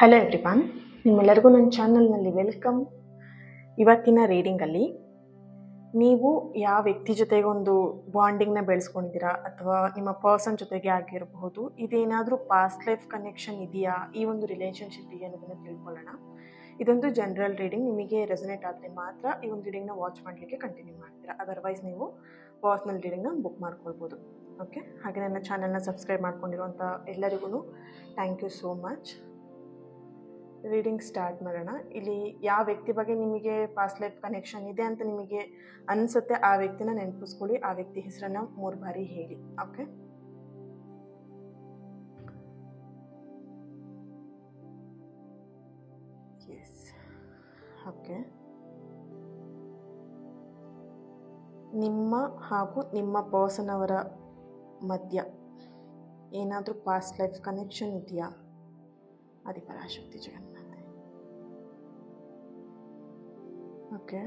Hello everyone, ನಿಮ್ಮೆಲ್ಲರಿಗೂ ನನ್ನ ಚಾನಲ್ನಲ್ಲಿ ವೆಲ್ಕಮ್. ಇವತ್ತಿನ ರೀಡಿಂಗಲ್ಲಿ ನೀವು ಯಾವ ವ್ಯಕ್ತಿ ಜೊತೆಗೆ ಒಂದು ಬಾಂಡಿಂಗ್ನ ಬೆಳೆಸ್ಕೊಂಡಿದ್ದೀರಾ ಅಥವಾ ನಿಮ್ಮ ಪರ್ಸನ್ ಜೊತೆಗೆ ಆಗಿರಬಹುದು, ಇದೇನಾದರೂ ಪಾಸ್ಟ್ ಲೈಫ್ ಕನೆಕ್ಷನ್ ಇದೆಯಾ ಈ ಒಂದು ರಿಲೇಷನ್ಶಿಪ್ಪಿಗೆ ಅನ್ನೋದನ್ನು ತಿಳ್ಕೊಳ್ಳೋಣ. ಇದೊಂದು ಜನರಲ್ ರೀಡಿಂಗ್. ನಿಮಗೆ ರೆಸನೇಟ್ ಆದರೆ ಮಾತ್ರ ಈ ಒಂದು ರೀಡಿಂಗ್ನ ವಾಚ್ ಮಾಡಲಿಕ್ಕೆ ಕಂಟಿನ್ಯೂ ಮಾಡ್ತೀರಾ, ಅದರ್ವೈಸ್ ನೀವು ಪರ್ಸ್ನಲ್ ರೀಡಿಂಗ್ನ ಬುಕ್ ಮಾಡ್ಕೊಳ್ಬೋದು. ಓಕೆ, ಹಾಗೆ ನನ್ನ ಚಾನಲ್ನ ಸಬ್ಸ್ಕ್ರೈಬ್ ಮಾಡ್ಕೊಂಡಿರುವಂಥ ಎಲ್ಲರಿಗೂ thank you so much. Reading start ಮಾಡೋಣ. ಇಲ್ಲಿ ಯಾವ ವ್ಯಕ್ತಿ ಬಗ್ಗೆ ನಿಮಗೆ ಪಾಸ್ಟ್ ಲೈಫ್ ಕನೆಕ್ಷನ್ ಇದೆ ಅಂತ ನಿಮಗೆ ಅನಿಸುತ್ತೆ ಆ ವ್ಯಕ್ತಿನ ನೆನಪಿಸ್ಕೊಳ್ಳಿ, ಆ ವ್ಯಕ್ತಿ ಹೆಸರನ್ನ 3 ಬಾರಿ ಹೇಳಿ. Okay, S. ಓಕೆ, ನಿಮ್ಮ ಹಾಗೂ ನಿಮ್ಮ ಪರ್ಸನ್ ಅವರ ಮಧ್ಯ ಏನಾದರೂ ಪಾಸ್ಟ್ ಲೈಫ್ ಕನೆಕ್ಷನ್ ಇದೆಯಾ? ಆದಿಪರಾಶಕ್ತಿ ಜಗನ್ಮಾತೆ. ಓಕೆ,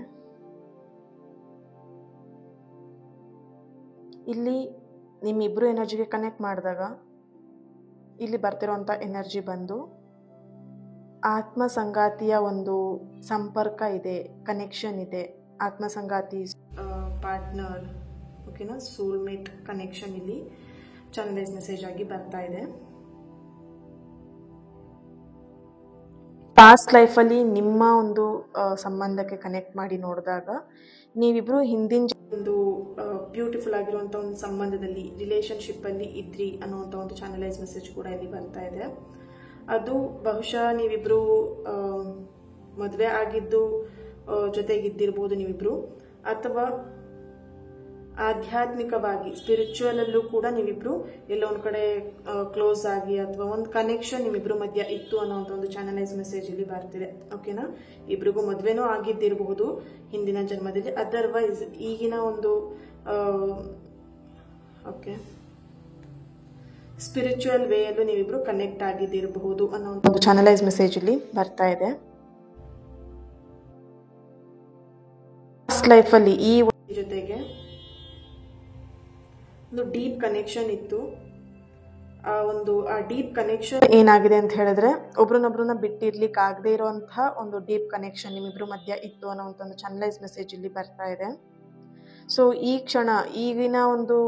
ಇಲ್ಲಿ ನಿಮ್ಮಿಬ್ಬರು ಎನರ್ಜಿಗೆ ಕನೆಕ್ಟ್ ಮಾಡಿದಾಗ ಇಲ್ಲಿ ಬರ್ತಿರೋಂಥ ಎನರ್ಜಿ ಬಂದು ಆತ್ಮ ಸಂಗಾತಿಯ ಒಂದು ಸಂಪರ್ಕ ಇದೆ, ಕನೆಕ್ಷನ್ ಇದೆ. ಆತ್ಮ ಸಂಗಾತಿ, ಪಾರ್ಟ್ನರ್, ಓಕೆನಾ, ಸೋಲ್ಮೇಟ್ ಕನೆಕ್ಷನ್ ಇಲ್ಲಿ ಚಾನಲೈಸ್ ಮೆಸೇಜ್ ಆಗಿ ಬರ್ತಾ ಇದೆ. ಪಾಸ್ಟ್ ಲೈಫಲ್ಲಿ ನಿಮ್ಮ ಒಂದು ಸಂಬಂಧಕ್ಕೆ ಕನೆಕ್ಟ್ ಮಾಡಿ ನೋಡಿದಾಗ ನೀವಿಬ್ಬರು ಹಿಂದಿನ ಒಂದು ಬ್ಯೂಟಿಫುಲ್ ಆಗಿರುವಂಥ ಒಂದು ಸಂಬಂಧದಲ್ಲಿ, ರಿಲೇಷನ್ಶಿಪ್ಪಲ್ಲಿ ಇದ್ರಿ ಅನ್ನೋವಂಥ ಒಂದು ಚಾನಲೈಸ್ ಮೆಸೇಜ್ ಕೂಡ ಇಲ್ಲಿ ಬರ್ತಾ ಇದೆ. ಅದು ಬಹುಶಃ ನೀವಿಬ್ಬರು ಮದುವೆ ಆಗಿದ್ದು ಜೊತೆಗಿದ್ದಿರ್ಬೋದು ನೀವಿಬ್ಬರು, ಅಥವಾ ಆಧ್ಯಾತ್ಮಿಕವಾಗಿ ಸ್ಪಿರಿಚುವಲಲ್ಲೂ ಕೂಡ ನೀವಿಬ್ರು ಎಲ್ಲೋ ಒಂದು ಕಡೆ ಕ್ಲೋಸ್ ಆಗಿ ಅಥವಾ ಒಂದು ಕನೆಕ್ಷನ್ ನಿಮ್ಮಿಬ್ರು ಮಧ್ಯ ಇತ್ತು ಅನ್ನೋಂಥ ಒಂದು ಚಾನಲೈಸ್ ಮೆಸೇಜ್ ಇಲ್ಲಿ ಬರ್ತಿದೆ. ಓಕೆನಾ, ಇಬ್ರಿಗೂ ಮದುವೆನೂ ಆಗಿದ್ದಿರಬಹುದು ಹಿಂದಿನ ಜನ್ಮದಲ್ಲಿ, ಅದರ್ವೈಸ್ ಈಗಿನ ಒಂದು ಓಕೆ ಸ್ಪಿರಿಚುವಲ್ ವೇಯಲ್ಲೂ ನೀವಿಬ್ರು ಕನೆಕ್ಟ್ ಆಗಿದ್ದಿರಬಹುದು ಅನ್ನೋಂಥ ಒಂದು ಚಾನಲೈಸ್ ಮೆಸೇಜ್ ಇಲ್ಲಿ ಬರ್ತಾ ಇದೆ. ಫಸ್ಟ್ ಲೈಫಲ್ಲಿ ಈ ಜೊತೆಗೆ ಒಂದು ಡೀಪ್ ಕನೆಕ್ಷನ್ ಇತ್ತು. ಆ ಡೀಪ್ ಕನೆಕ್ಷನ್ ಏನಾಗಿದೆ ಅಂತ ಹೇಳಿದ್ರೆ ಒಬ್ರನ್ನೊಬ್ರನ್ನ ಬಿಟ್ಟಿರ್ಲಿಕ್ಕೆ ಆಗದೆ ಇರುವಂತಹ ಒಂದು ಡೀಪ್ ಕನೆಕ್ಷನ್ ನಿಮ್ಮಿಬ್ರು ಮಧ್ಯ ಇತ್ತು ಅನ್ನೋಂಥ ಒಂದು ಚಾನಲೈಸ್ ಮೆಸೇಜ್ ಇಲ್ಲಿ ಬರ್ತಾ ಇದೆ. ಸೊ ಈ ಕ್ಷಣ, ಈಗಿನ ಒಂದು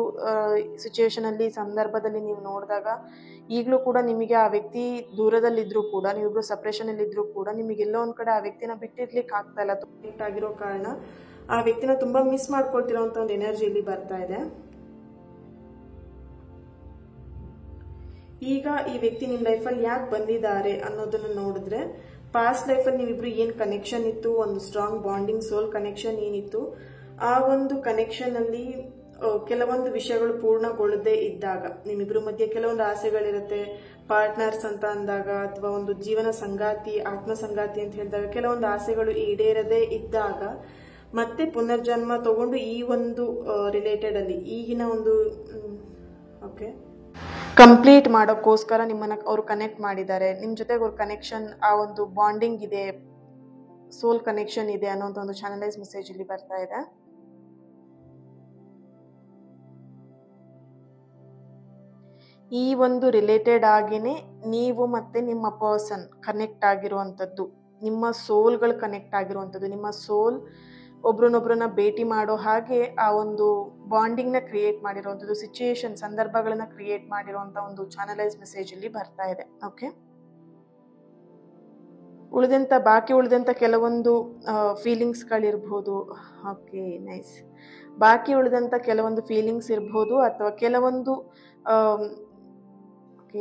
ಸಿಚುವೇಶನ್ ಅಲ್ಲಿ, ಸಂದರ್ಭದಲ್ಲಿ ನೀವು ನೋಡಿದಾಗ ಈಗಲೂ ಕೂಡ ನಿಮಗೆ ಆ ವ್ಯಕ್ತಿ ದೂರದಲ್ಲಿದ್ರೂ ಕೂಡ, ನೀವಿಬ್ರು ಸಪ್ರೇಷನ್ ಅಲ್ಲಿ ಇದ್ರೂ ಕೂಡ ನಿಮಗೆಲ್ಲೋ ಒಂದ್ ಕಡೆ ಆ ವ್ಯಕ್ತಿನ ಬಿಟ್ಟಿರ್ಲಿಕ್ಕೆ ಆಗ್ತಾ ಇಲ್ಲ. ಕನೆಕ್ಟ್ ಆಗಿರೋ ಕಾರಣ ಆ ವ್ಯಕ್ತಿನ ತುಂಬಾ ಮಿಸ್ ಮಾಡ್ಕೊಳ್ತಿರೋಂಥ ಒಂದು ಎನರ್ಜಿ ಇಲ್ಲಿ ಬರ್ತಾ ಇದೆ. ಈಗ ಈ ವ್ಯಕ್ತಿ ನಿಮ್ಮ ಲೈಫಲ್ಲಿ ಯಾಕೆ ಬಂದಿದ್ದಾರೆ ಅನ್ನೋದನ್ನ ನೋಡಿದ್ರೆ, ಪಾಸ್ಟ್ ಲೈಫಲ್ಲಿ ನೀವಿಬ್ರು ಏನ್ ಕನೆಕ್ಷನ್ ಇತ್ತು, ಒಂದು ಸ್ಟ್ರಾಂಗ್ ಬಾಂಡಿಂಗ್ ಸೋಲ್ ಕನೆಕ್ಷನ್ ಏನಿತ್ತು, ಆ ಒಂದು ಕನೆಕ್ಷನ್ ಅಲ್ಲಿ ಕೆಲವೊಂದು ವಿಷಯಗಳು ಪೂರ್ಣಗೊಳ್ಳದೆ ಇದ್ದಾಗ, ನಿಮ್ಮಿಬ್ರು ಮಧ್ಯೆ ಕೆಲವೊಂದು ಆಸೆಗಳಿರುತ್ತೆ. ಪಾರ್ಟ್ನರ್ಸ್ ಅಂತ ಅಂದಾಗ ಅಥವಾ ಒಂದು ಜೀವನ ಸಂಗಾತಿ, ಆತ್ಮ ಸಂಗಾತಿ ಅಂತ ಹೇಳಿದಾಗ ಕೆಲವೊಂದು ಆಸೆಗಳು ಈಡೇರದೆ ಇದ್ದಾಗ ಮತ್ತೆ ಪುನರ್ಜನ್ಮ ತಗೊಂಡು ಈ ಒಂದು ರಿಲೇಟೆಡ್ ಅಲ್ಲಿ ಈಗಿನ ಒಂದು ಓಕೆ ಕಂಪ್ಲೀಟ್ ಮಾಡೋಕ್ಕೋಸ್ಕರ ನಿಮ್ಮನ್ನ ಅವ್ರು ಕನೆಕ್ಟ್ ಮಾಡಿದ್ದಾರೆ. ನಿಮ್ಮ ಜೊತೆಗೆ ಅವ್ರ ಕನೆಕ್ಷನ್, ಆ ಒಂದು ಬಾಂಡಿಂಗ್ ಇದೆ, ಸೋಲ್ ಕನೆಕ್ಷನ್ ಇದೆ ಅನ್ನೋಂಥ ಒಂದು ಚಾನಲೈಸ್ ಮೆಸೇಜ್ ಇಲ್ಲಿ ಬರ್ತಾ ಇದೆ. ಈ ಒಂದು ರಿಲೇಟೆಡ್ ಆಗಿನೇ ನೀವು ಮತ್ತೆ ನಿಮ್ಮ ಪರ್ಸನ್ ಕನೆಕ್ಟ್ ಆಗಿರುವಂಥದ್ದು, ನಿಮ್ಮ ಸೋಲ್ಗಳು ಕನೆಕ್ಟ್ ಆಗಿರುವಂಥದ್ದು, ನಿಮ್ಮ ಸೋಲ್ ಒಬ್ರನ್ನೊಬ್ರನ್ನ ಭೇಟಿ ಮಾಡೋ ಹಾಗೆ ಆ ಒಂದು ಬಾಂಡಿಂಗ್ನ ಕ್ರಿಯೇಟ್ ಮಾಡಿರುವಂಥದ್ದು, ಸಿಚುಯೇಷನ್, ಸಂದರ್ಭಗಳನ್ನ ಕ್ರಿಯೇಟ್ ಮಾಡಿರುವಂಥ ಒಂದು ಚಾನಲೈಸ್ ಮೆಸೇಜ್ ಇಲ್ಲಿ ಬರ್ತಾ ಇದೆ. ಓಕೆ, ಬಾಕಿ ಉಳಿದಂಥ ಕೆಲವೊಂದು ಫೀಲಿಂಗ್ಸ್ಗಳಿರ್ಬೋದು. Okay, nice. ಬಾಕಿ ಉಳಿದಂಥ ಕೆಲವೊಂದು ಫೀಲಿಂಗ್ಸ್ ಇರ್ಬೋದು ಅಥವಾ ಕೆಲವೊಂದು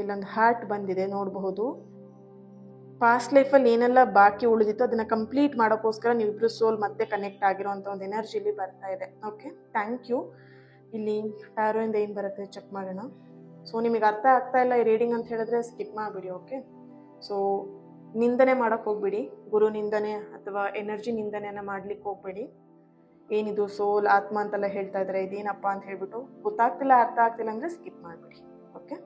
ಇಲ್ಲೊಂದು ಹಾರ್ಟ್ ಬಂದಿದೆ, ನೋಡಬಹುದು. ಪಾಸ್ಟ್ ಲೈಫಲ್ಲಿ ಏನೆಲ್ಲ ಬಾಕಿ ಉಳಿದಿತ್ತು ಅದನ್ನ ಕಂಪ್ಲೀಟ್ ಮಾಡೋಕ್ಕೋಸ್ಕರ ನೀವಿಬ್ರು ಸೋಲ್ ಮತ್ತೆ ಕನೆಕ್ಟ್ ಆಗಿರುವಂಥ ಒಂದು ಎನರ್ಜಿ ಇಲ್ಲಿ ಬರ್ತಾ ಇದೆ. Okay, thank you. ಇಲ್ಲಿ ಟ್ಯಾರೋಯಿಂದ ಏನು ಬರುತ್ತೆ ಚೆಕ್ ಮಾಡೋಣ. ಸೊ ನಿಮಗೆ ಅರ್ಥ ಆಗ್ತಾ ಇಲ್ಲ ಈ ರೀಡಿಂಗ್ ಅಂತ ಹೇಳಿದ್ರೆ ಸ್ಕಿಪ್ ಮಾಡಿಬಿಡಿ. ಓಕೆ, ಸೊ ನಿಂದನೆ ಮಾಡೋಕ್ಕೆ ಹೋಗ್ಬಿಡಿ, ಗುರು ನಿಂದನೆ ಅಥವಾ ಎನರ್ಜಿ ನಿಂದನೆಯನ್ನು ಮಾಡ್ಲಿಕ್ಕೆ ಹೋಗ್ಬೇಡಿ. ಏನಿದು ಸೋಲ್, ಆತ್ಮ ಅಂತೆಲ್ಲ ಹೇಳ್ತಾ ಇದ್ದಾರೆ, ಇದೇನಪ್ಪ ಅಂತ ಹೇಳ್ಬಿಟ್ಟು ಗೊತ್ತಾಗ್ತಿಲ್ಲ, ಅರ್ಥ ಆಗ್ತಿಲ್ಲ ಅಂದರೆ ಸ್ಕಿಪ್ ಮಾಡಿಬಿಡಿ. ಓಕೆ,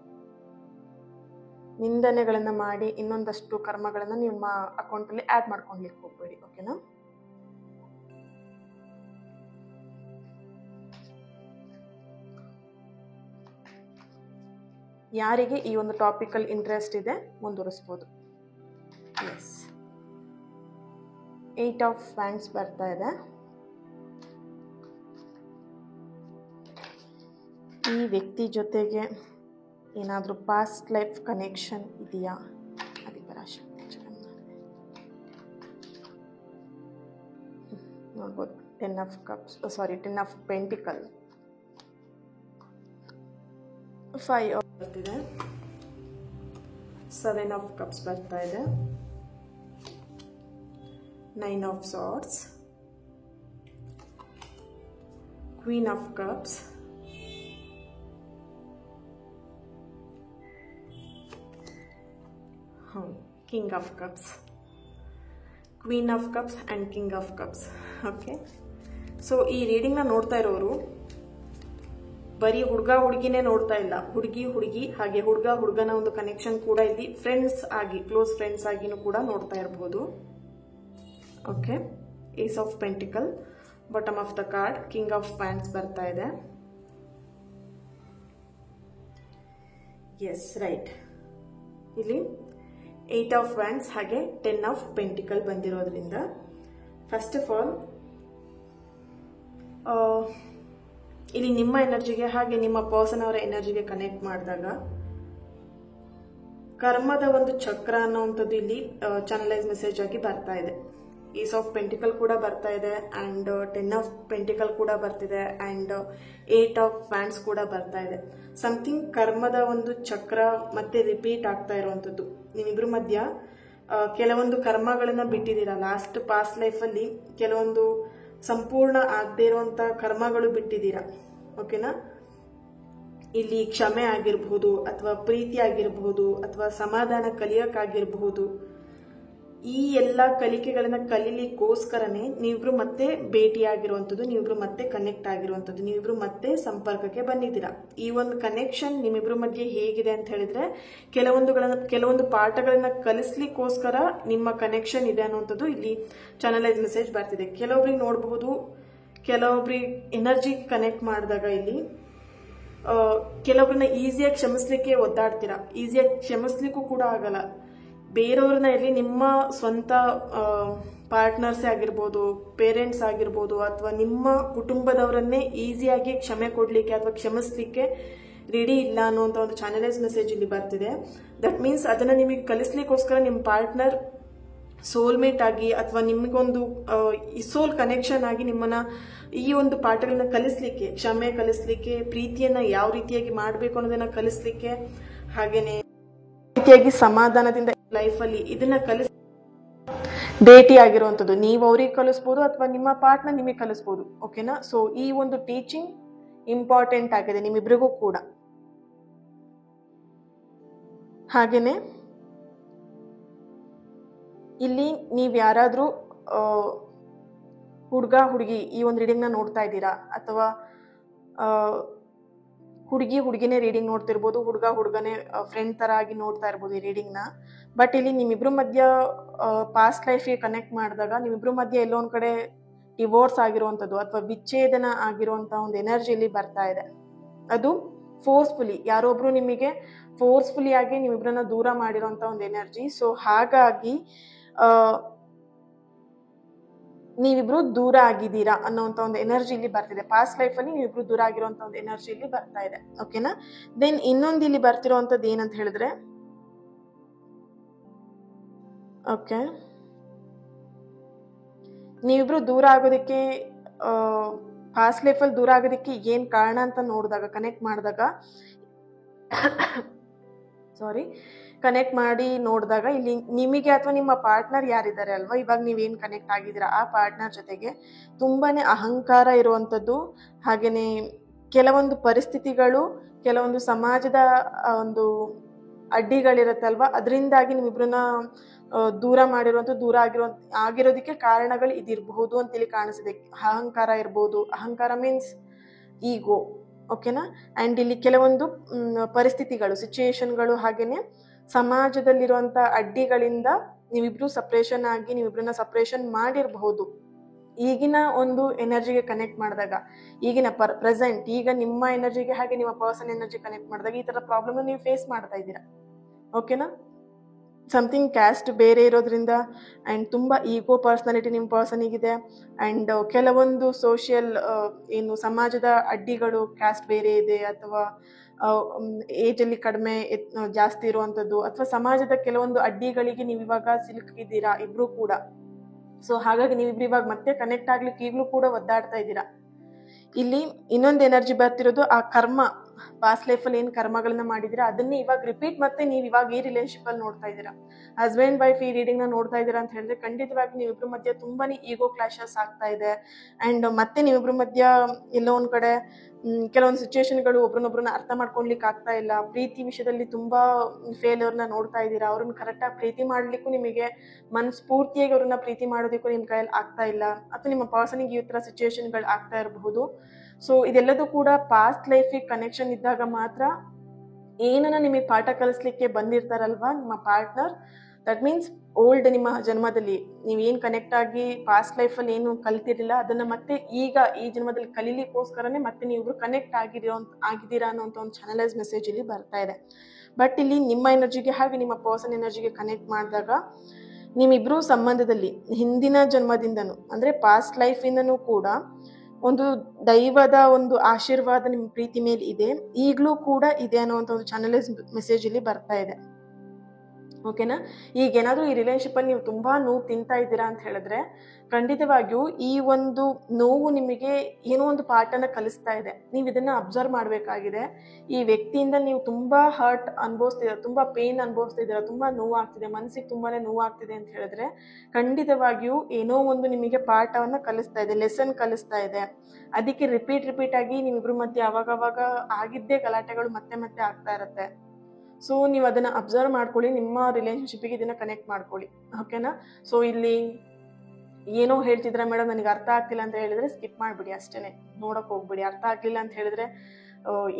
ನಿಂದನೆಗಳನ್ನು ಮಾಡಿ ಇನ್ನೊಂದಷ್ಟು ಕರ್ಮಗಳನ್ನು ನಿಮ್ಮ ಅಕೌಂಟಲ್ಲಿ ಆ್ಯಡ್ ಮಾಡ್ಕೊಳ್ಲಿಕ್ಕೆ ಹೋಗ್ಬೇಡಿ. ಓಕೆನಾ? ಯಾರಿಗೆ ಈ ಒಂದು ಟಾಪಿಕಲ್ ಇಂಟ್ರೆಸ್ಟ್ ಇದೆ ಮುಂದುವರಿಸ್ಬೋದು. ಎಸ್ 8 ಆಫ್ ವ್ಯಾಂಡ್ಸ್ ಬರ್ತಾ ಇದೆ. ಈ ವ್ಯಕ್ತಿ ಜೊತೆಗೆ ಏನಾದರೂ ಪಾಸ್ಟ್ ಲೈಫ್ ಕನೆಕ್ಷನ್ ಇದೆಯಾ? ಅಧಿಪರಾಶಕ್ತಿ ಜಗನ್ನಾಥ ನೋಡ್ಬೋದು. 10 of cups, 10 of pentacle, 5 of ಬರ್ತಿದೆ, 7 ಆಫ್ ಕಪ್ಸ್ ಬರ್ತಾ ಇದೆ, 9 of swords, queen of cups, king of cups, queen of cups and king of cups. Okay, so ಈ ರೀಡಿಂಗ್ನ ನೋಡ್ತಾ ಇರೋರು ಬರೀ ಹುಡುಗ ಹುಡುಗಿನೇ ನೋಡ್ತಾ ಇಲ್ಲ, ಹುಡುಗಿ ಹಾಗೆ ಹುಡುಗನ ಒಂದು ಕನೆಕ್ಷನ್ ಕೂಡ ಇಲ್ಲಿ ಫ್ರೆಂಡ್ಸ್ ಆಗಿ, ಕ್ಲೋಸ್ ಫ್ರೆಂಡ್ಸ್ ಆಗಿನೂ ಕೂಡ ನೋಡ್ತಾ ಇರಬಹುದು. Okay, ace of pentacle, bottom of the card, king of wands ಬರ್ತಾ ಇದೆ. Yes, right. ಇಲ್ಲಿ 8 ಆಫ್ ವ್ಯಾಂಡ್ಸ್ ಹಾಗೆ 10 ಆಫ್ ಪೆಂಟಿಕಲ್ ಬಂದಿರೋದ್ರಿಂದ ಫಸ್ಟ್ ಆಫ್ ಆಲ್ ಇಲ್ಲಿ ನಿಮ್ಮ ಎನರ್ಜಿಗೆ ಹಾಗೆ ನಿಮ್ಮ ಪರ್ಸನ್ ಅವರ ಎನರ್ಜಿಗೆ ಕನೆಕ್ಟ್ ಮಾಡಿದಾಗ ಕರ್ಮದ ಒಂದು ಚಕ್ರ ಅನ್ನೋವಂಥದ್ದು ಇಲ್ಲಿ ಚಾನಲೈಸ್ ಮೆಸೇಜ್ ಆಗಿ ಬರ್ತಾ ಇದೆ. ಏಸ್ ಆಫ್ ಪೆಂಟಿಕಲ್ ಕೂಡ ಬರ್ತಾ ಇದೆ ಆ್ಯಂಡ್ 10 ಆಫ್ ಪೆಂಟಿಕಲ್ ಕೂಡ ಬರ್ತಿದೆ ಆ್ಯಂಡ್ 8 ಆಫ್ ವ್ಯಾಂಡ್ಸ್ ಕೂಡ ಬರ್ತಾ ಇದೆ. ಸಮಥಿಂಗ್ ಕರ್ಮದ ಒಂದು ಚಕ್ರ ಮತ್ತೆ ರಿಪೀಟ್ ಆಗ್ತಾ ಇರುವಂಥದ್ದು. ನೀವಿಬ್ರ ಮಧ್ಯ ಕೆಲವೊಂದು ಕರ್ಮಗಳನ್ನ ಬಿಟ್ಟಿದ್ದೀರಾ. ಪಾಸ್ಟ್ ಲೈಫಲ್ಲಿ ಕೆಲವೊಂದು ಸಂಪೂರ್ಣ ಆಗದೆ ಇರುವಂತ ಕರ್ಮಗಳು ಬಿಟ್ಟಿದ್ದೀರಾ. ಓಕೆನಾ? ಇಲ್ಲಿ ಕ್ಷಮೆ ಆಗಿರಬಹುದು, ಅಥವಾ ಪ್ರೀತಿ ಆಗಿರಬಹುದು, ಅಥವಾ ಸಮಾಧಾನ ಕಲಿಯಕ್ಕಾಗಿರಬಹುದು. ಈ ಎಲ್ಲ ಕಲಿಕೆಗಳನ್ನ ಕಲೀಲಿಕ್ಕೋಸ್ಕರನೇ ನೀವಿಬ್ರು ಮತ್ತೆ ಭೇಟಿಯಾಗಿರುವಂಥದ್ದು, ನೀವಿಬ್ರು ಮತ್ತೆ ಕನೆಕ್ಟ್ ಆಗಿರುವಂಥದ್ದು, ನೀವಿಬ್ರು ಮತ್ತೆ ಸಂಪರ್ಕಕ್ಕೆ ಬಂದಿದ್ದೀರಾ. ಈ ಒಂದು ಕನೆಕ್ಷನ್ ನಿಮ್ಮಿಬ್ರ ಮಧ್ಯೆ ಹೇಗಿದೆ ಅಂತ ಹೇಳಿದ್ರೆ ಕೆಲವೊಂದು ಪಾಠಗಳನ್ನ ಕಲಿಸ್ಲಿಕ್ಕೋಸ್ಕರ ನಿಮ್ಮ ಕನೆಕ್ಷನ್ ಇದೆ ಅನ್ನುವಂಥದ್ದು ಇಲ್ಲಿ ಚಾನಲೈಸ್ ಮೆಸೇಜ್ ಬರ್ತಿದೆ. ಕೆಲವೊಬ್ರಿಗೆ ನೋಡಬಹುದು, ಕೆಲವೊಬ್ರಿಗೆ ಎನರ್ಜಿ ಕನೆಕ್ಟ್ ಮಾಡಿದಾಗ ಇಲ್ಲಿ ಕೆಲವೊಬ್ಬರನ್ನ ಈಸಿಯಾಗಿ ಕ್ಷಮಿಸ್ಲಿಕ್ಕೆ ಒದ್ದಾಡ್ತೀರಾ. ಈಸಿಯಾಗಿ ಕ್ಷಮಿಸ್ಲಿಕ್ಕೂ ಕೂಡ ಆಗಲ್ಲ. ಬೇರೆಯವ್ರನ್ನ ಇರಲಿ, ನಿಮ್ಮ ಸ್ವಂತ ಪಾರ್ಟ್ನರ್ಸೇ ಆಗಿರ್ಬೋದು, ಪೇರೆಂಟ್ಸ್ ಆಗಿರ್ಬೋದು, ಅಥವಾ ನಿಮ್ಮ ಕುಟುಂಬದವರನ್ನೇ ಈಸಿಯಾಗಿ ಕ್ಷಮೆ ಕೊಡ್ಲಿಕ್ಕೆ ಅಥವಾ ಕ್ಷಮಿಸ್ಲಿಕ್ಕೆ ರೆಡಿ ಇಲ್ಲ ಅನ್ನುವಂಥ ಒಂದು ಚಾನಲೈಸ್ ಮೆಸೇಜ್ ಇಲ್ಲಿ ಬರ್ತಿದೆ. ದಟ್ ಮೀನ್ಸ್ ಅದನ್ನ ನಿಮಗೆ ಕಲಿಸ್ಲಿಕ್ಕೋಸ್ಕರ ನಿಮ್ಮ ಪಾರ್ಟ್ನರ್ ಸೋಲ್ಮೇಟ್ ಆಗಿ ಅಥವಾ ನಿಮಗೊಂದು ಸೋಲ್ ಕನೆಕ್ಷನ್ ಆಗಿ ನಿಮ್ಮನ್ನ ಈ ಒಂದು ಪಾಠಗಳನ್ನ ಕಲಿಸ್ಲಿಕ್ಕೆ, ಕ್ಷಮೆ ಕಲಿಸ್ಲಿಕ್ಕೆ, ಪ್ರೀತಿಯನ್ನ ಯಾವ ರೀತಿಯಾಗಿ ಮಾಡಬೇಕು ಅನ್ನೋದನ್ನ ಕಲಿಸ್ಲಿಕ್ಕೆ, ಹಾಗೇನೆ ರೀತಿಯಾಗಿ ಸಮಾಧಾನದಿಂದ ಲೈಫಲ್ಲಿ ಇದನ್ನ ಭೇಟಿ ಆಗಿರುವಂಥದ್ದು. ನೀವು ಅವ್ರಿಗೆ ಕಲಿಸ್ಬೋದು ಅಥವಾ ನಿಮ್ಮ ಪಾರ್ಟ್ನರ್ ನಿಮಗೆ ಕಲಿಸ್ಬೋದು. ಓಕೆನಾ? ಸೊ ಈ ಒಂದು ಟೀಚಿಂಗ್ ಇಂಪಾರ್ಟೆಂಟ್ ಆಗಿದೆ ನಿಮ್ಮಿಬ್ರಿಗೂ ಕೂಡ. ಹಾಗೇನೆ ಇಲ್ಲಿ ನೀವು ಯಾರಾದ್ರೂ ಹುಡುಗ ಹುಡುಗಿ ಈ ಒಂದು ರೀಡಿಂಗ್ನ ನೋಡ್ತಾ ಇದ್ದೀರಾ, ಅಥವಾ ಹುಡುಗಿನೇ ರೀಡಿಂಗ್ ನೋಡ್ತಿರ್ಬೋದು, ಹುಡುಗನೇ ಫ್ರೆಂಡ್ ತರ ಆಗಿ ನೋಡ್ತಾ ಇರ್ಬೋದು ಈ ರೀಡಿಂಗ್ನ. ಬಟ್ ಇಲ್ಲಿ ನಿಮ್ಮಿಬ್ರ ಮಧ್ಯ ಪಾಸ್ಟ್ ಲೈಫ್ಗೆ ಕನೆಕ್ಟ್ ಮಾಡಿದಾಗ ನಿಮ್ಮಿಬ್ರ ಮಧ್ಯ ಎಲ್ಲೋ ಒಂದ್ ಕಡೆ ಡಿವೋರ್ಸ್ ಆಗಿರುವಂಥದ್ದು ಅಥವಾ ವಿಚ್ಛೇದನ ಆಗಿರುವಂತ ಒಂದು ಎನರ್ಜಿ ಇಲ್ಲಿ ಬರ್ತಾ ಇದೆ. ಅದು ಫೋರ್ಸ್ಫುಲಿ, ಯಾರೊಬ್ರು ನಿಮಗೆ ಫೋರ್ಸ್ಫುಲಿ ಆಗಿ ನಿಮ್ಮಿಬ್ರನ್ನ ದೂರ ಮಾಡಿರುವಂತ ಒಂದು ಎನರ್ಜಿ. ಸೊ ಹಾಗಾಗಿ ನೀವಿಬ್ರು ದೂರ ಆಗಿದ್ದೀರಾ ಅನ್ನೋಂಥ ಒಂದು ಎನರ್ಜಿ ಇಲ್ಲಿ ಬರ್ತಿದೆ. ಪಾಸ್ಟ್ ಲೈಫ್ ಅಲ್ಲಿ ನೀವಿಬ್ರು ದೂರ ಆಗಿರುವಂತ ಒಂದು ಎನರ್ಜಿ ಇಲ್ಲಿ ಬರ್ತಾ ಇದೆ. ಓಕೆನಾ? ದೆನ್ ಇನ್ನೊಂದು ಇಲ್ಲಿ ಬರ್ತಿರೋಂಥದ್ದು ಏನಂತ ಹೇಳಿದ್ರೆ, ಓಕೆ, ನೀವಿಬ್ರು ದೂರ ಆಗೋದಕ್ಕೆ ಪಾಸ್ಟ್ ಲೈಫಲ್ಲಿ ದೂರ ಆಗೋದಕ್ಕೆ ಏನ್ ಕಾರಣ ಅಂತ ನೋಡಿದಾಗ, ಕನೆಕ್ಟ್ ಮಾಡಿದಾಗ ಕನೆಕ್ಟ್ ಮಾಡಿ ನೋಡಿದಾಗ ಇಲ್ಲಿ ನಿಮಗೆ ಅಥವಾ ನಿಮ್ಮ ಪಾರ್ಟ್ನರ್ ಯಾರಿದ್ದಾರೆ ಅಲ್ವಾ, ಇವಾಗ ನೀವೇನ್ ಕನೆಕ್ಟ್ ಆಗಿದ್ದೀರಾ ಆ ಪಾರ್ಟ್ನರ್ ಜೊತೆಗೆ ತುಂಬಾನೇ ಅಹಂಕಾರ ಇರುವಂಥದ್ದು, ಹಾಗೇನೆ ಕೆಲವೊಂದು ಪರಿಸ್ಥಿತಿಗಳು, ಕೆಲವೊಂದು ಸಮಾಜದ ಒಂದು ಅಡ್ಡಿಗಳಿರತ್ತಲ್ವಾ, ಅದರಿಂದಾಗಿ ನಿಮ್ಮಿಬ್ರನ್ನ ದೂರ ಆಗಿರೋದಕ್ಕೆ ಕಾರಣಗಳು ಇದಿರಬಹುದು ಅಂತ ಇಲ್ಲಿ ಕಾಣಿಸಿದೆ. ಅಹಂಕಾರ ಇರ್ಬೋದು. ಅಹಂಕಾರ ಮೀನ್ಸ್ ಈಗೋ. ಓಕೆನಾ? ಅಂಡ್ ಇಲ್ಲಿ ಕೆಲವೊಂದು ಪರಿಸ್ಥಿತಿಗಳು, ಸಿಚುಯೇಷನ್ಗಳು, ಹಾಗೇನೆ ಸಮಾಜದಲ್ಲಿರುವಂತ ಅಡ್ಡಿಗಳಿಂದ ನೀವಿಬ್ರು ನೀವಿಬ್ರನ್ನ ಸಪ್ರೇಷನ್ ಮಾಡಿರಬಹುದು. ಈಗಿನ ಒಂದು ಎನರ್ಜಿಗೆ ಕನೆಕ್ಟ್ ಮಾಡಿದಾಗ, ಈಗಿನ ಪ್ರೆಸೆಂಟ್, ಈಗ ನಿಮ್ಮ ಎನರ್ಜಿಗೆ ಹಾಗೆ ನಿಮ್ಮ ಪರ್ಸನ್ ಎನರ್ಜಿ ಕನೆಕ್ಟ್ ಮಾಡಿದಾಗ ಈ ತರ ಪ್ರಾಬ್ಲಮ್ ನೀವು ಫೇಸ್ ಮಾಡ್ತಾ ಇದ್ದೀರಾ. ಓಕೆನಾ? ಸಮಥಿಂಗ್ ಕ್ಯಾಸ್ಟ್ ಬೇರೆ ಇರೋದ್ರಿಂದ ಆ್ಯಂಡ್ ತುಂಬ ಈಗೋ ಪರ್ಸ್ನಾಲಿಟಿ ನಿಮ್ಮ ಪರ್ಸನಿಗಿದೆ. ಆ್ಯಂಡ್ ಕೆಲವೊಂದು ಸೋಷಿಯಲ್ ಏನು ಸಮಾಜದ ಅಡ್ಡಿಗಳು, ಕ್ಯಾಸ್ಟ್ ಬೇರೆ ಇದೆ ಅಥವಾ ಏಜಲ್ಲಿ ಕಡಿಮೆ ಜಾಸ್ತಿ ಇರುವಂಥದ್ದು ಅಥವಾ ಸಮಾಜದ ಕೆಲವೊಂದು ಅಡ್ಡಿಗಳಿಗೆ ನೀವು ಇವಾಗ ಸಿಲುಕಿದ್ದೀರಾ ಇಬ್ಬರು ಕೂಡ. ಸೊ ಹಾಗಾಗಿ ನೀವಿಬ್ರು ಇವಾಗ ಮತ್ತೆ ಕನೆಕ್ಟ್ ಆಗ್ಲಿಕ್ಕೆ ಈಗಲೂ ಕೂಡ ಒದ್ದಾಡ್ತಾ ಇದ್ದೀರಾ. ಇಲ್ಲಿ ಇನ್ನೊಂದು ಎನರ್ಜಿ ಬರ್ತಿರೋದು ಆ ಕರ್ಮ, ಪಾಸ್ಟ್ ಲೈಫಲ್ಲಿ ಏನು ಕರ್ಮಗಳನ್ನ ಮಾಡಿದ್ದೀರಾ ಅದನ್ನೇ ಇವಾಗ ರಿಪೀಟ್ ಮತ್ತೆ ನೀವು ಇವಾಗ ಈ ರಿಲೇಶನ್ಶಿಪ್ ಅಲ್ಲಿ ನೋಡ್ತಾ ಇದ್ದೀರಾ. ಹಸ್ಬೆಂಡ್ ವೈಫ್ ಈ ರೀಡಿಂಗ್ ನ ನೋಡ್ತಾ ಇದ್ದೀರಾ ಅಂತ ಹೇಳಿದ್ರೆ ಖಂಡಿತವಾಗಿ ನೀವಿಬ್ರ ಮಧ್ಯೆ ತುಂಬಾನೇ ಈಗೋ ಕ್ಲಾಶಸ್ ಆಗ್ತಾ ಇದೆ. ಅಂಡ್ ಮತ್ತೆ ನೀವಿಬ್ರ ಮಧ್ಯ ಎಲ್ಲೋ ಒಂದ್ ಕಡೆ ಕೆಲವೊಂದು ಸಿಚುವೇಶನ್ಗಳು ಒಬ್ರನ್ನೊಬ್ರನ್ನ ಅರ್ಥ ಮಾಡ್ಕೊಳ್ಲಿಕ್ಕೆ ಆಗ್ತಾ ಇಲ್ಲ. ಪ್ರೀತಿ ವಿಷಯದಲ್ಲಿ ತುಂಬಾ ಫೇಲ್ಯೂರ್ನ ನೋಡ್ತಾ ಇದ್ದೀರಾ. ಅವ್ರನ್ನ ಕರೆಕ್ಟಾಗಿ ಪ್ರೀತಿ ಮಾಡ್ಲಿಕ್ಕೂ ನಿಮಗೆ ಮನಸ್ಫೂರ್ತಿಯಾಗಿ ಅವ್ರನ್ನ ಪ್ರೀತಿ ಮಾಡೋದಕ್ಕೂ ನಿಮ್ಮ ಕೈಯಲ್ಲಿ ಆಗ್ತಾ ಇಲ್ಲ, ಅಥವಾ ನಿಮ್ಮ ಪರ್ಸನಿಗೆ ಈ ಥರ ಸಿಚುವೇಶನ್ಗಳು ಆಗ್ತಾ ಇರಬಹುದು. ಸೊ ಇದೆಲ್ಲದೂ ಕೂಡ ಪಾಸ್ಟ್ ಲೈಫಿಗೆ ಕನೆಕ್ಷನ್ ಇದ್ದಾಗ ಮಾತ್ರ ಏನನ್ನ ನಿಮಗೆ ಪಾಠ ಕಲಿಸ್ಲಿಕ್ಕೆ ಬಂದಿರ್ತಾರಲ್ವಾ ನಿಮ್ಮ ಪಾರ್ಟ್ನರ್, ದಟ್ ಮೀನ್ಸ್ ಓಲ್ಡ್ ನಿಮ್ಮ ಜನ್ಮದಲ್ಲಿ ನೀವೇನು ಕನೆಕ್ಟ್ ಆಗಿ ಪಾಸ್ಟ್ ಲೈಫಲ್ಲಿ ಏನು ಕಲ್ತಿರಲಿಲ್ಲ ಅದನ್ನ ಮತ್ತೆ ಈಗ ಈ ಜನ್ಮದಲ್ಲಿ ಕಲೀಲಿಕ್ಕೋಸ್ಕರನೇ ಮತ್ತೆ ನೀವು ಕನೆಕ್ಟ್ ಆಗಿದ್ದೀರಾ ಅನ್ನೋಂಥ ಒಂದು ಚಾನಲೈಸ್ ಮೆಸೇಜ್ ಇಲ್ಲಿ ಬರ್ತಾ ಇದೆ. ಬಟ್ ಇಲ್ಲಿ ನಿಮ್ಮ ಎನರ್ಜಿಗೆ ಹಾಗೆ ನಿಮ್ಮ ಪರ್ಸನ್ ಎನರ್ಜಿಗೆ ಕನೆಕ್ಟ್ ಮಾಡಿದಾಗ ನಿಮ್ಮಿಬ್ರು ಸಂಬಂಧದಲ್ಲಿ ಹಿಂದಿನ ಜನ್ಮದಿಂದನೂ ಅಂದ್ರೆ ಪಾಸ್ಟ್ ಲೈಫಿಂದನೂ ಕೂಡ ಒಂದು ದೈವದ ಒಂದು ಆಶೀರ್ವಾದ ನಿಮ್ಮ ಪ್ರೀತಿ ಮೇಲೆ ಇದೆ, ಈಗಲೂ ಕೂಡ ಇದೆ ಅನ್ನುವಂಥ ಒಂದು ಚಾನಲೈಸ್ ಮೆಸೇಜ್ ಇಲ್ಲಿ ಬರ್ತಾ ಇದೆ. ಓಕೆನಾ. ಈಗ ಏನಾದರೂ ಈ ರಿಲೇಶನ್ಶಿಪ್ ಅಲ್ಲಿ ನೀವು ತುಂಬಾ ನೋವು ತಿಂತಾ ಇದ್ದೀರಾ ಅಂತ ಹೇಳಿದ್ರೆ ಖಂಡಿತವಾಗಿಯೂ ಈ ಒಂದು ನೋವು ನಿಮಗೆ ಏನೋ ಒಂದು ಪಾಠನ ಕಲಿಸ್ತಾ ಇದೆ. ನೀವು ಇದನ್ನ ಅಬ್ಸರ್ವ್ ಮಾಡಬೇಕಾಗಿದೆ. ಈ ವ್ಯಕ್ತಿಯಿಂದ ನೀವು ತುಂಬಾ ಹರ್ಟ್ ಅನುಭವಿಸ್ತಿದ್ದೀರಾ, ತುಂಬಾ ಪೇನ್ ಅನುಭವಿಸ್ತಿದ್ದೀರಾ, ತುಂಬಾ ನೋವಾಗ್ತಿದೆ, ಮನಸ್ಸಿಗೆ ತುಂಬಾನೇ ನೋವಾಗ್ತಿದೆ ಅಂತ ಹೇಳಿದ್ರೆ ಖಂಡಿತವಾಗಿಯೂ ಏನೋ ಒಂದು ನಿಮಗೆ ಪಾಠವನ್ನ ಕಲಿಸ್ತಾ ಇದೆ, ಲೆಸನ್ ಕಲಿಸ್ತಾ ಇದೆ. ಅದಕ್ಕೆ ರಿಪೀಟ್ ಆಗಿ ನಿಮ್ಮಿಬ್ರ ಮಧ್ಯೆ ಅವಾಗವಾಗ ಆಗಿದ್ದೇ ಗಲಾಟೆಗಳು ಮತ್ತೆ ಮತ್ತೆ ಆಗ್ತಾ ಇರುತ್ತೆ. ಸೊ ನೀವು ಅದನ್ನ ಅಬ್ಸರ್ವ್ ಮಾಡ್ಕೊಳ್ಳಿ, ನಿಮ್ಮ ರಿಲೇಶನ್ಶಿಪ್ಗೆ ಇದನ್ನ ಕನೆಕ್ಟ್ ಮಾಡ್ಕೊಳ್ಳಿ. ಓಕೆನಾ. ಸೊ ಇಲ್ಲಿ ಏನೋ ಹೇಳ್ತಿದ್ರ ಮೇಡಮ್ ನನಗೆ ಅರ್ಥ ಆಗ್ತಿಲ್ಲ ಅಂತ ಹೇಳಿದ್ರೆ ಸ್ಕಿಪ್ ಮಾಡಿಬಿಡಿ, ಅಷ್ಟೇನೆ, ನೋಡಕ್ ಹೋಗ್ಬಿಡಿ. ಅರ್ಥ ಆಗ್ಲಿಲ್ಲ ಅಂತ ಹೇಳಿದ್ರೆ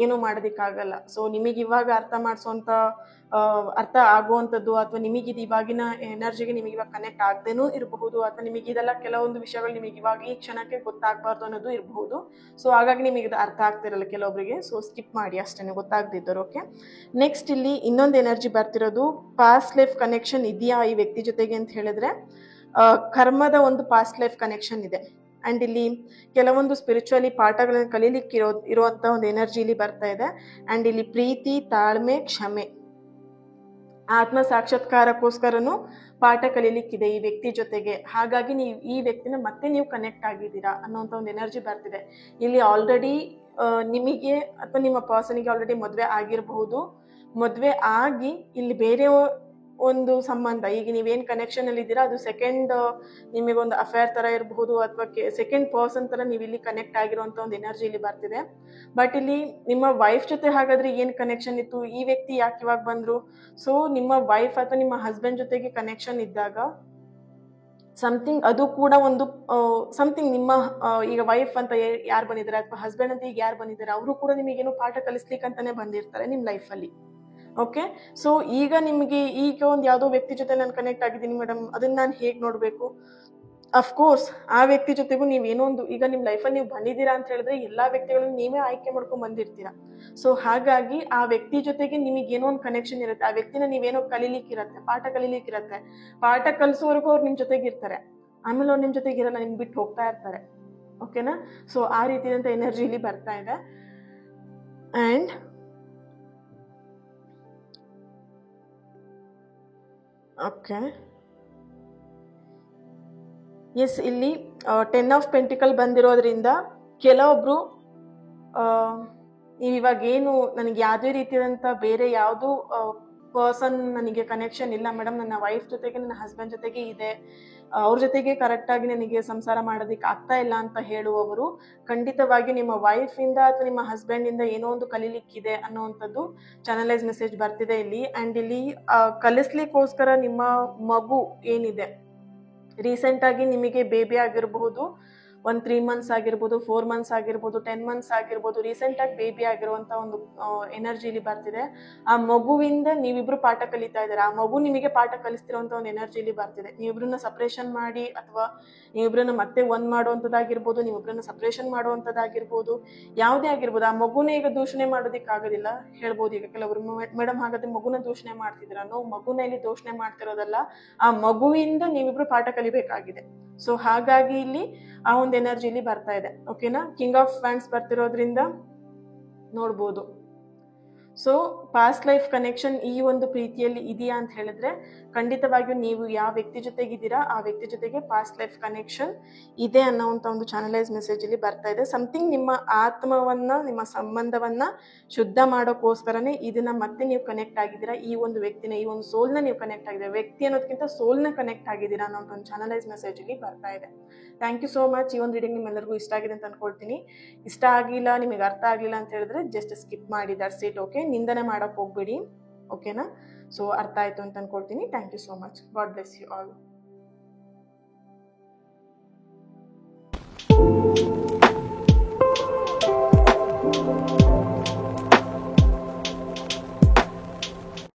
ಏನೋ ಮಾಡೋದಿಕ್ಕಾಗಲ್ಲ. ಸೊ ನಿಮಗೆ ಇವಾಗ ಅರ್ಥ ಆಗುವಂಥದ್ದು ಅಥವಾ ನಿಮಗಿದು ಇವಾಗಿನ ಎನರ್ಜಿಗೆ ನಿಮಗೆ ಇವಾಗ ಕನೆಕ್ಟ್ ಆಗದೇನೂ ಇರಬಹುದು, ಅಥವಾ ನಿಮಗೆ ಇದೆಲ್ಲ ಕೆಲವೊಂದು ವಿಷಯಗಳು ನಿಮಗೆ ಇವಾಗ ಈ ಕ್ಷಣಕ್ಕೆ ಗೊತ್ತಾಗಬಾರ್ದು ಅನ್ನೋದು ಇರಬಹುದು. ಸೊ ಹಾಗಾಗಿ ನಿಮಗೆ ಇದು ಅರ್ಥ ಆಗ್ತಿರಲ್ಲ ಕೆಲವೊಬ್ಬರಿಗೆ. ಸೊ ಸ್ಕಿಪ್ ಮಾಡಿ ಅಷ್ಟೇ, ಗೊತ್ತಾಗದಿದ್ದರು. ಓಕೆ. ನೆಕ್ಸ್ಟ್ ಇಲ್ಲಿ ಇನ್ನೊಂದು ಎನರ್ಜಿ ಬರ್ತಿರೋದು ಪಾಸ್ಟ್ ಲೈಫ್ ಕನೆಕ್ಷನ್ ಇದೆಯಾ ಈ ವ್ಯಕ್ತಿ ಜೊತೆಗೆ ಅಂತ ಹೇಳಿದ್ರೆ ಕರ್ಮದ ಒಂದು ಪಾಸ್ಟ್ ಲೈಫ್ ಕನೆಕ್ಷನ್ ಇದೆ. ಅಂಡ್ ಇಲ್ಲಿ ಕೆಲವೊಂದು ಸ್ಪಿರಿಚುವಲಿ ಪಾಠಗಳನ್ನು ಕಲೀಲಿಕ್ಕೆ ಇರುವಂತ ಒಂದು ಎನರ್ಜಿ ಇಲ್ಲಿ ಬರ್ತಾ ಇದೆ. ಅಂಡ್ ಇಲ್ಲಿ ಪ್ರೀತಿ, ತಾಳ್ಮೆ, ಕ್ಷಮೆ, ಆತ್ಮ ಸಾಕ್ಷಾತ್ಕಾರಕ್ಕೋಸ್ಕರನು ಪಾಠ ಕಲೀಲಿಕ್ಕಿದೆ ಈ ವ್ಯಕ್ತಿ ಜೊತೆಗೆ. ಹಾಗಾಗಿ ನೀವು ಈ ವ್ಯಕ್ತಿನ ಮತ್ತೆ ನೀವು ಕನೆಕ್ಟ್ ಆಗಿದ್ದೀರಾ ಅನ್ನೋಂಥ ಒಂದು ಎನರ್ಜಿ ಬರ್ತಿದೆ. ಇಲ್ಲಿ ಆಲ್ರೆಡಿ ನಿಮಗೆ ಅಥವಾ ನಿಮ್ಮ ಪರ್ಸನಿಗೆ ಆಲ್ರೆಡಿ ಮದುವೆ ಆಗಿರಬಹುದು. ಮದುವೆ ಆಗಿ ಇಲ್ಲಿ ಬೇರೆ ಒಂದು ಸಂಬಂಧ, ಈಗ ನೀವೇನ್ ಕನೆಕ್ಷನ್ ಅಲ್ಲಿ ಇದ್ದೀರಾ ಅದು ಸೆಕೆಂಡ್ ನಿಮಗೊಂದು ಅಫೇರ್ ತರ ಇರಬಹುದು, ಅಥವಾ ಸೆಕೆಂಡ್ ಪರ್ಸನ್ ತರ ನೀವು ಇಲ್ಲಿ ಕನೆಕ್ಟ್ ಆಗಿರುವಂತ ಒಂದು ಎನರ್ಜಿ ಇಲ್ಲಿ ಬರ್ತಿದೆ. ಬಟ್ ಇಲ್ಲಿ ನಿಮ್ಮ ವೈಫ್ ಜೊತೆ ಹಾಗಾದ್ರೆ ಏನ್ ಕನೆಕ್ಷನ್ ಇತ್ತು, ಈ ವ್ಯಕ್ತಿ ಯಾಕೆ ಇವಾಗ ಬಂದ್ರು? ಸೊ ನಿಮ್ಮ ವೈಫ್ ಅಥವಾ ನಿಮ್ಮ ಹಸ್ಬೆಂಡ್ ಜೊತೆಗೆ ಕನೆಕ್ಷನ್ ಇದ್ದಾಗ ಸಮಥಿಂಗ್ ಅದು ಕೂಡ ಒಂದು ಸಮಥಿಂಗ್ ನಿಮ್ಮ ಈಗ ವೈಫ್ ಅಂತ ಯಾರು ಬಂದಿದ್ದಾರೆ ಅಥವಾ ಹಸ್ಬೆಂಡ್ ಅಂತ ಈಗ ಯಾರು ಬಂದಿದ್ದಾರೆ ಅವರು ಕೂಡ ನಿಮಗೇನು ಪಾಠ ಕಲಿಸ್ಲಿಕ್ಕಂತಾನೆ ಬಂದಿರ್ತಾರೆ ನಿಮ್ಮ ಲೈಫಲ್ಲಿ. ಓಕೆ. ಸೊ ಈಗ ನಿಮಗೆ ಈಗ ಒಂದು ಯಾವುದೋ ವ್ಯಕ್ತಿ ಜೊತೆ ನಾನು ಕನೆಕ್ಟ್ ಆಗಿದ್ದೀನಿ ಮೇಡಮ್, ಅದನ್ನ ನಾನು ಹೇಗೆ ನೋಡಬೇಕು? ಅಫ್ಕೋರ್ಸ್ ಆ ವ್ಯಕ್ತಿ ಜೊತೆಗೂ ನೀವೇನೋ ಒಂದು ಈಗ ನಿಮ್ಮ ಲೈಫಲ್ಲಿ ನೀವು ಬಂದಿದ್ದೀರಾ ಅಂತ ಹೇಳಿದ್ರೆ ಎಲ್ಲಾ ವ್ಯಕ್ತಿಗಳನ್ನು ನೀವೇ ಆಯ್ಕೆ ಮಾಡ್ಕೊಂಡು ಬಂದಿರ್ತೀರಾ. ಸೊ ಹಾಗಾಗಿ ಆ ವ್ಯಕ್ತಿ ಜೊತೆಗೆ ನಿಮಗೆ ಏನೋ ಒಂದು ಕನೆಕ್ಷನ್ ಇರುತ್ತೆ. ಆ ವ್ಯಕ್ತಿನ ನೀವೇನೋ ಕಲೀಲಿಕ್ಕಿರತ್ತೆ, ಪಾಠ ಕಲೀಲಿಕ್ಕಿರತ್ತೆ. ಪಾಠ ಕಲಿಸೋವರೆಗೂ ಅವ್ರು ನಿಮ್ಮ ಜೊತೆಗೆ ಇರ್ತಾರೆ, ಆಮೇಲೆ ಅವ್ರು ನಿಮ್ಮ ಜೊತೆಗೆ ಇರಲ್ಲ, ನಿಮ್ಗೆ ಬಿಟ್ಟು ಹೋಗ್ತಾ ಇರ್ತಾರೆ. ಓಕೆನಾ. ಸೊ ಆ ರೀತಿಯಾದಂಥ ಎನರ್ಜಿ ಇಲ್ಲಿ ಬರ್ತಾ ಇದೆ. ಆ್ಯಂಡ್ ಓಕೆ, ಎಸ್, ಇಲ್ಲಿ 10 ಆಫ್ ಪೆಂಟಿಕಲ್ ಬಂದಿರೋದ್ರಿಂದ ಕೆಲವೊಬ್ರು ನೀವು ಇವಾಗ ಏನು ನನಗೆ ಯಾವುದೇ ರೀತಿಯಾದಂಥ ಬೇರೆ ಯಾವುದು ಪರ್ಸನ್ ನನಗೆ ಕನೆಕ್ಷನ್ ಇಲ್ಲ ಮೇಡಮ್, ನನ್ನ ವೈಫ್ ಜೊತೆಗೆ ನನ್ನ ಹಸ್ಬೆಂಡ್ ಜೊತೆಗೆ ಇದೆ, ಅವ್ರ ಜೊತೆಗೆ ಕರೆಕ್ಟಾಗಿ ನನಗೆ ಸಂಸಾರ ಮಾಡೋದಕ್ಕೆ ಆಗ್ತಾ ಇಲ್ಲ ಅಂತ ಹೇಳುವವರು ಖಂಡಿತವಾಗಿ ನಿಮ್ಮ ವೈಫಿಂದ ಅಥವಾ ನಿಮ್ಮ ಹಸ್ಬೆಂಡಿಂದ ಏನೋ ಒಂದು ಕಲೀಲಿಕ್ಕಿದೆ ಅನ್ನೋವಂಥದ್ದು ಚಾನಲೈಸ್ ಮೆಸೇಜ್ ಬರ್ತಿದೆ ಇಲ್ಲಿ. ಆ್ಯಂಡ್ ಇಲ್ಲಿ ಕಲಿಸ್ಲಿಕ್ಕೋಸ್ಕರ ನಿಮ್ಮ ಮಗು ಏನಿದೆ, ರೀಸೆಂಟಾಗಿ ನಿಮಗೆ ಬೇಬಿ ಆಗಿರಬಹುದು, ಒಂದು 3 ಮಂತ್ಸ್ ಆಗಿರ್ಬೋದು, 4 ಮಂತ್ಸ್ ಆಗಿರ್ಬೋದು, 10 ಮಂತ್ಸ್ ಆಗಿರ್ಬೋದು, ರೀಸೆಂಟಾಗಿ ಬೇಬಿ ಆಗಿರುವಂಥ ಒಂದು ಎನರ್ಜಿಲಿ ಬರ್ತಿದೆ. ಆ ಮಗುವಿಂದ ನೀವಿಬ್ರು ಪಾಠ ಕಲಿತಾ ಇದ್ದೀರಾ, ಆ ಮಗು ನಿಮಗೆ ಪಾಠ ಕಲಿಸ್ತಿರೋಂಥ ಒಂದು ಎನರ್ಜಿಲಿ ಬರ್ತಿದೆ. ನೀವಿಬ್ರನ್ನ ಸಪ್ರೇಷನ್ ಮಾಡಿ ಅಥವಾ ನೀವಿಬ್ರನ್ನ ಮತ್ತೆ ಒಂದ್ ಮಾಡುವಂಥದ್ದಾಗಿರ್ಬೋದು, ನೀವಿಬ್ರನ್ನ ಸಪ್ರೇಷನ್ ಮಾಡುವಂಥದ್ದಾಗಿರ್ಬೋದು, ಯಾವುದೇ ಆಗಿರ್ಬೋದು. ಆ ಮಗುನೇ ಈಗ ದೂಷಣೆ ಮಾಡೋದಕ್ಕೆ ಆಗೋದಿಲ್ಲ ಹೇಳ್ಬೋದು. ಈಗ ಕೆಲವರು ಮೇಡಮ್ ಹಾಗಾದ್ರೆ ಮಗುನ ದೂಷಣೆ ಮಾಡ್ತಿದ್ರ? ನಾವು ಮಗುನ ಇಲ್ಲಿ ದೂಷಣೆ ಮಾಡ್ತಿರೋದಲ್ಲ, ಆ ಮಗುವಿಂದ ನೀವಿಬ್ರು ಪಾಠ ಕಲಿಬೇಕಾಗಿದೆ. ಸೊ ಹಾಗಾಗಿ ಇಲ್ಲಿ ಆ ಒಂದು ಎನರ್ಜಿ ಇಲ್ಲಿ ಬರ್ತಾ ಇದೆ. ಓಕೆನಾ? ಕಿಂಗ್ ಆಫ್ ವ್ಯಾಂಡ್ಸ್ ಬರ್ತಿರೋದ್ರಿಂದ ನೋಡ್ಬೋದು. ಸೊ ಪಾಸ್ಟ್ ಲೈಫ್ ಕನೆಕ್ಷನ್ ಈ ಒಂದು ಪ್ರೀತಿಯಲ್ಲಿ ಇದೆಯಾ ಅಂತ ಹೇಳಿದ್ರೆ ಖಂಡಿತವಾಗಿಯೂ ನೀವು ಯಾವ ವ್ಯಕ್ತಿ ಜೊತೆಗಿದ್ದೀರಾ ಆ ವ್ಯಕ್ತಿ ಜೊತೆಗೆ ಪಾಸ್ಟ್ ಲೈಫ್ ಕನೆಕ್ಷನ್ ಇದೆ ಅನ್ನೋಂಥ ಒಂದು ಚಾನಲೈಸ್ ಮೆಸೇಜ್ ಇಲ್ಲಿ ಬರ್ತಾ ಇದೆ. ಸಮಥಿಂಗ್ ನಿಮ್ಮ ಆತ್ಮವನ್ನ, ನಿಮ್ಮ ಸಂಬಂಧವನ್ನ ಶುದ್ಧ ಮಾಡೋಕ್ಕೋಸ್ಕರನೇ ಇದನ್ನ ಮತ್ತೆ ನೀವು ಕನೆಕ್ಟ್ ಆಗಿದ್ದೀರಾ. ಈ ಒಂದು ವ್ಯಕ್ತಿನ, ಈ ಒಂದು ಸೋಲ್ನ ನೀವು ಕನೆಕ್ಟ್ ಆಗಿದ್ದೀರಾ. ವ್ಯಕ್ತಿ ಅನ್ನೋದಕ್ಕಿಂತ ಸೋಲ್ನ ಕನೆಕ್ಟ್ ಆಗಿದ್ದೀರಾ ಅನ್ನೋ ಒಂದು ಚಾನಲೈಸ್ ಮೆಸೇಜ್ ಇಲ್ಲಿ ಬರ್ತಾ ಇದೆ. Thank you so much. ಈ ಒಂದು ರೀಡಿಂಗ್ ನಿಮ್ಮೆಲ್ಲರಿಗೂ ಇಷ್ಟ ಆಗಿದೆ ಅಂತ ಅನ್ಕೊಳ್ತೀನಿ. ಇಷ್ಟ ಆಗಿಲ್ಲ, ನಿಮಗೆ ಅರ್ಥ ಆಗಿಲ್ಲ ಅಂತ ಹೇಳಿದ್ರೆ ಜಸ್ಟ್ ಸ್ಕಿಪ್ ಮಾಡಿ, ದಟ್ಸ್ ಇಟ್. ಓಕೆ, ನಿಂದನೆ ಮಾಡಕ್ ಹೋಗ್ಬೇಡಿ. ಓಕೆನಾ? ಸೊ ಅರ್ಥ ಆಯ್ತು ಅಂತ ಅನ್ಕೊಳ್ತೀನಿ. Thank you so much. God bless you all.